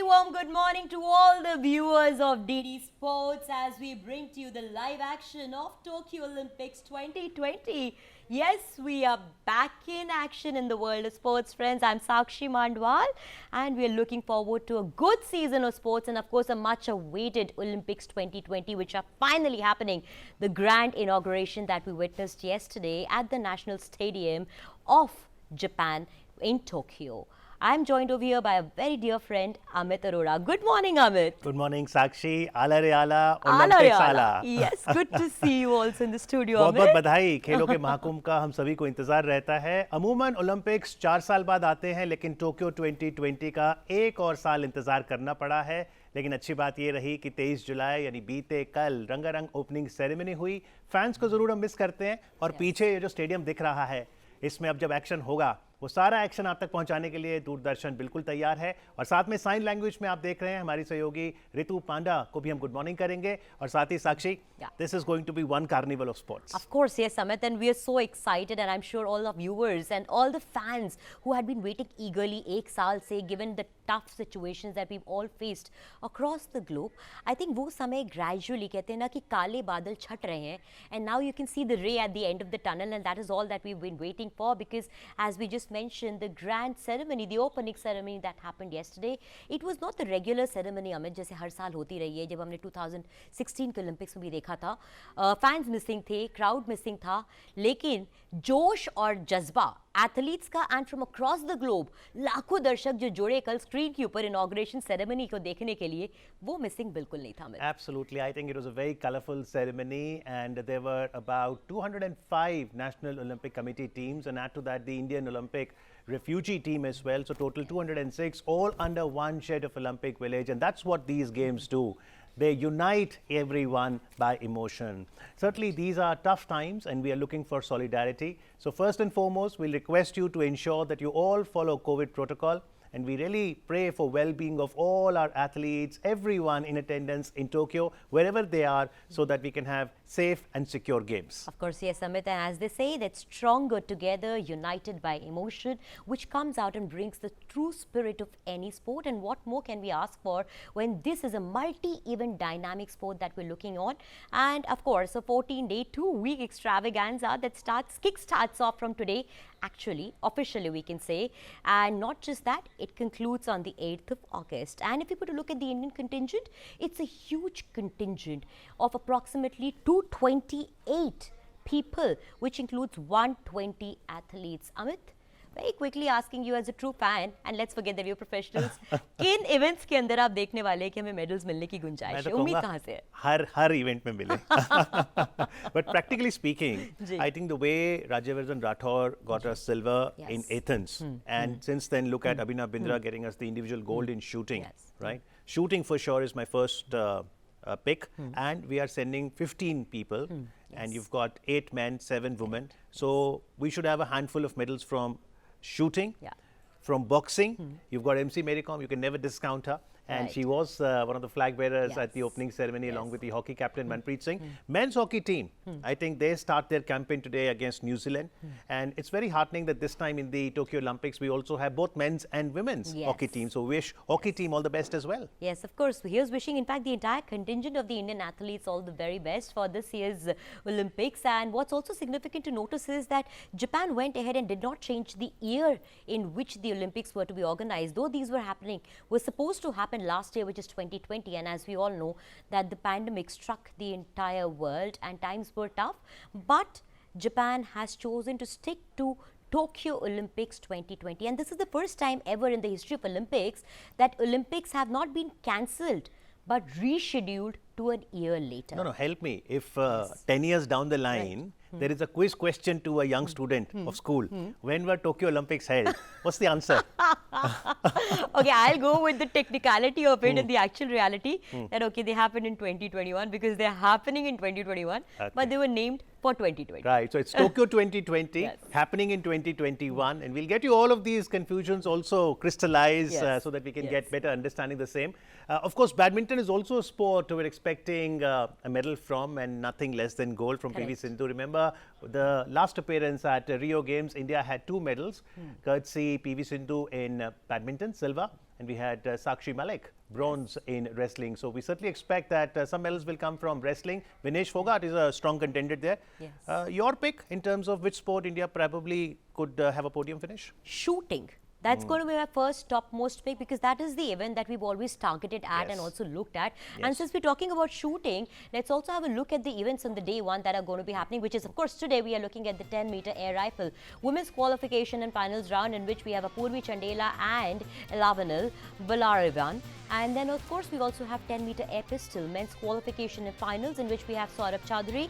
warm good morning to all the viewers of DD Sports as we bring to you the live action of Tokyo Olympics 2020. Yes, we are back in action in the world of sports, friends. I'm Sakshi Mandwal and we are looking forward to a good season of sports and of course a much awaited Olympics 2020 which are finally happening. The grand inauguration that we witnessed yesterday at the National Stadium of Japan in Tokyo. I'm joined over here by a very dear friend, Amit Arora. Good morning, Amit. Good morning, Sakshi. Ala re ala, Olympics ala. Yes, good to see you also in the studio, बहुत Amit. बहुत बधाई. खेलों के महाकुंभ का हम सभी को इंतजार रहता है. अमूमन ओलंपिक्स 4 साल बाद आते हैं, लेकिन टोक्यो 2020 का एक और साल इंतजार करना पड़ा है. लेकिन अच्छी बात ये रही कि 23 जुलाई यानी बीते कल रंगारंग ओपनिंग सेरेमनी हुई. फैंस को जरूर हम मिस करते हैं और पीछे ये जो स्टेडियम दिख रहा है, इसमें अब जब एक्शन होगा वो सारा एक्शन आप तक पहुंचाने के लिए दूरदर्शन बिल्कुल तैयार है. और साथ में साइन लैंग्वेज में आप देख रहे हैं हमारी सहयोगी रितु पांडा को भी हम गुड मॉर्निंग करेंगे. और साथ ही Sakshi, this is going to be one carnival of sports. Of course, yes, Amit, and we are so excited, and I'm sure all the viewers and all the fans who had been waiting eagerly एक साल से, given the tough situations that we've all faced across the globe. I think वो समय gradually कहते हैं ना कि काले बादल छट रहे हैं, and now you can see the ray at the end of the tunnel, and that is all that we've been waiting for, because as we just mentioned, the grand ceremony, the opening ceremony that happened yesterday, it was not the regular ceremony, Amit, जैसे हर साल होती रही है. जब हमने 2016 के Olympics में भी देखा था, फैंस मिसिंग थे, क्राउड मिसिंग था, लेकिन जोश और जज्बा एथलीट्स का and from across the globe लाखों दर्शक जो जुड़े कल स्क्रीन के ऊपर इनॉग्रेशन सेरेमनी को देखने के लिए, वो मिसिंग बिल्कुल नहीं था. Absolutely, I think it was a very colorful ceremony and there were about 205 National Olympic Committee teams, and add to that the Indian Olympic refugee team as well. So total 206, all under one shed of Olympic Village, and that's what these games do. They unite everyone by emotion. Certainly, these are tough times and we are looking for solidarity. So first and foremost, we'll request you to ensure that you all follow COVID protocol. And we really pray for well-being of all our athletes, everyone in attendance in Tokyo, wherever they are, so that we can have safe and secure games. Of course, yes, Amit, and as they say, that stronger together, united by emotion, which comes out and brings the true spirit of any sport. And what more can we ask for when this is a multi-event dynamic sport that we're looking on? And of course, a 14-day, 2-week extravaganza that kick-starts off from today, actually, officially we can say. And not just that, it concludes on the 8th of August. And if you put a look at the Indian contingent, it's a huge contingent of approximately 228 people, which includes 120 athletes. Amit, very quickly asking you as a true fan, and let's forget that you're professionals, किन events के अंदर आप देखने वाले हैं कि हमें medals मिलने की गुंजाइश है? उम्मीद कहाँ से है? हर event में मिले. But practically speaking, I think the way Rajyavardhan Rathore got us silver in Athens, and since then look at Abhinav Bindra getting us the individual gold in shooting, right? Shooting for sure is my first pick, and we are sending 15 people, and you've got 8 men, 7 women. So we should have a handful of medals from shooting, from boxing. You've got MC Maricom, you can never discount her. And she was one of the flag bearers at the opening ceremony along with the hockey captain Manpreet Singh. Men's hockey team, I think they start their campaign today against New Zealand. And it's very heartening that this time in the Tokyo Olympics, we also have both men's and women's hockey team. So wish hockey team all the best as well. Yes, of course. Here's wishing, in fact, the entire contingent of the Indian athletes all the very best for this year's Olympics. And what's also significant to notice is that Japan went ahead and did not change the year in which the Olympics were to be organized. Though these were supposed to happen last year, which is 2020, and as we all know that the pandemic struck the entire world and times were tough, but Japan has chosen to stick to Tokyo Olympics 2020, and this is the first time ever in the history of Olympics that Olympics have not been cancelled but rescheduled to a year later. No, help me. If 10 years down the line, there is a quiz question to a young student of school, when were Tokyo Olympics held? What's the answer? Okay, I'll go with the technicality of it and the actual reality that, okay, they happened in 2021 because they're happening in 2021, but they were named for 2020. Right, so it's Tokyo 2020 happening in 2021, and we'll get you all of these confusions also crystallized so that we can get better understanding the same. Of course, badminton is also a sport we're expecting a medal from, and nothing less than gold from PV Sindhu. Remember the last appearance at Rio Games, India had 2 medals, courtesy PV Sindhu in badminton, silver, and we had Sakshi Malik, bronze in wrestling. So we certainly expect that some medals will come from wrestling. Vinesh Fogart is a strong contender there. Yes. Your pick in terms of which sport India probably could have a podium finish? Shooting. That's going to be my first topmost pick, because that is the event that we've always targeted at and also looked at. And since we're talking about shooting, let's also have a look at the events on the day one that are going to be happening, which is, of course, today we are looking at the 10-meter air rifle women's qualification and finals round, in which we have Apurvi Chandela and Elavanil Valarivan. And then, of course, we also have 10-meter air pistol men's qualification and finals, in which we have Saurabh Chaudhary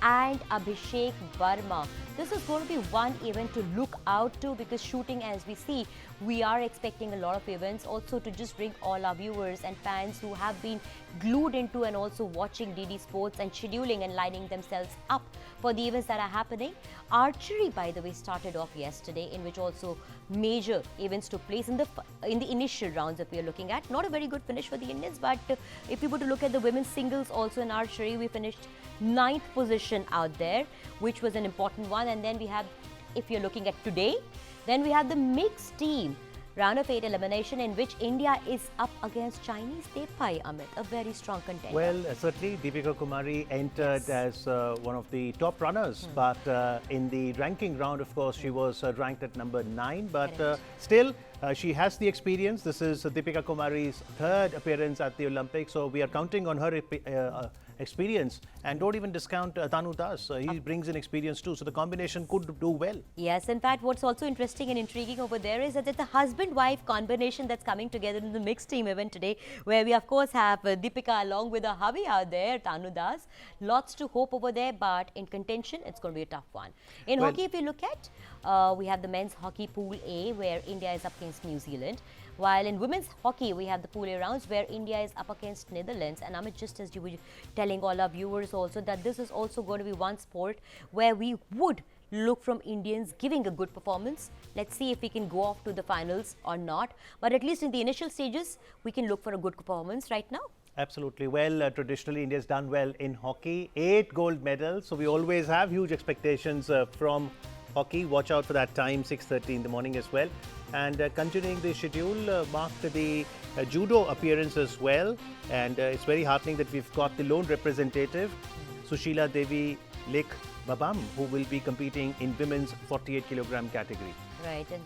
and Abhishek Verma. This is going to be one event to look out to, because shooting, as we see, we are expecting a lot of events also to just bring all our viewers and fans who have been glued into and also watching DD Sports and scheduling and lining themselves up for the events that are happening. Archery, by the way, started off yesterday, in which also major events took place in the initial rounds that we are looking at. Not a very good finish for the Indians, but if you were to look at the women's singles also in archery, we finished 9th position out there, which was an important one. And then we have, if you're looking at today, then we have the mixed team round of 8 elimination, in which India is up against Chinese Tepai, Amit, a very strong contender. Well, certainly Deepika Kumari entered as one of the top runners, but in the ranking round, of course, she was ranked at number 9, but still she has the experience. This is Deepika Kumari's 3rd appearance at the Olympics, so we are counting on her experience, and don't even discount Tanu Das. He brings in experience too, so the combination could do well. Yes, in fact, what's also interesting and intriguing over there is that it's a husband-wife combination that's coming together in the mixed team event today, where we of course have Deepika along with her hubby out there, Tanu Das. Lots to hope over there, but in contention, it's going to be a tough one. In hockey, if you look at, we have the men's hockey pool A, where India is up against New Zealand. While in women's hockey, we have the pool A rounds, where India is up against Netherlands. And Amit, just as you were telling all our viewers also, that this is also going to be one sport where we would look from Indians giving a good performance. Let's see if we can go off to the finals or not. But at least in the initial stages, we can look for a good performance right now. Absolutely. Well, traditionally, India's done well in hockey. 8 gold medals. So we always have huge expectations from hockey. Watch out for that time, 6:30 in the morning as well. And continuing the schedule, marked the judo appearance as well. And it's very heartening that we've got the lone representative, Sushila Devi Lek Babam, who will be competing in women's 48 kilogram category. Right. And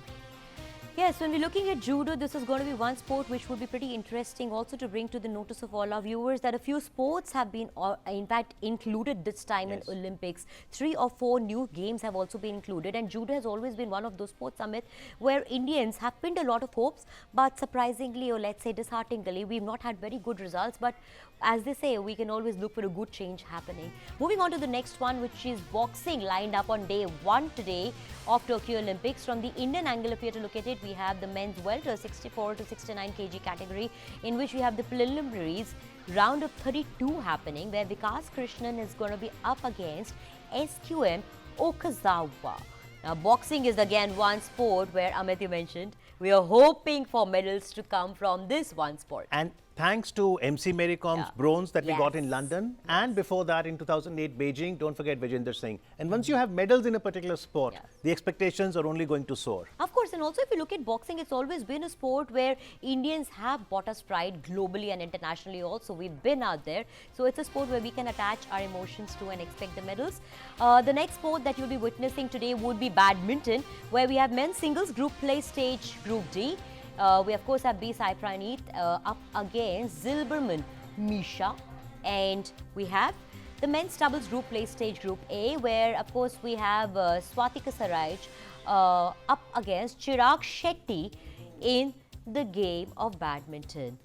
yes, when we're looking at judo, this is going to be one sport which would be pretty interesting also to bring to the notice of all our viewers, that a few sports have been in fact included this time in Olympics. 3 or 4 new games have also been included, and judo has always been one of those sports, Amit, where Indians have pinned a lot of hopes, but surprisingly, or let's say dishearteningly, we've not had very good results. But as they say, we can always look for a good change happening. Moving on to the next one, which is boxing, lined up on day 1 today of Tokyo Olympics. From the Indian angle, if you have to look at it, we have the men's welter 64 to 69 kg category, in which we have the preliminaries round of 32 happening, where Vikas Krishnan is going to be up against SQM Okazawa. Now, boxing is again one sport where, Amit, you mentioned, we are hoping for medals to come from this one sport. And thanks to MC Mary Com's bronze that we got in London, and before that in 2008 Beijing, don't forget Vijender Singh. And once you have medals in a particular sport, the expectations are only going to soar. Of course, and also if you look at boxing, it's always been a sport where Indians have bought us pride globally and internationally also. We've been out there. So it's a sport where we can attach our emotions to and expect the medals. The next sport that you'll be witnessing today would be badminton, where we have men's singles group play stage group D. We of course have B. Sai Praneeth up against Zilberman Misha, and we have the men's doubles group play stage group A, where of course we have Swatika Saraj up against Chirag Shetty in the game of badminton.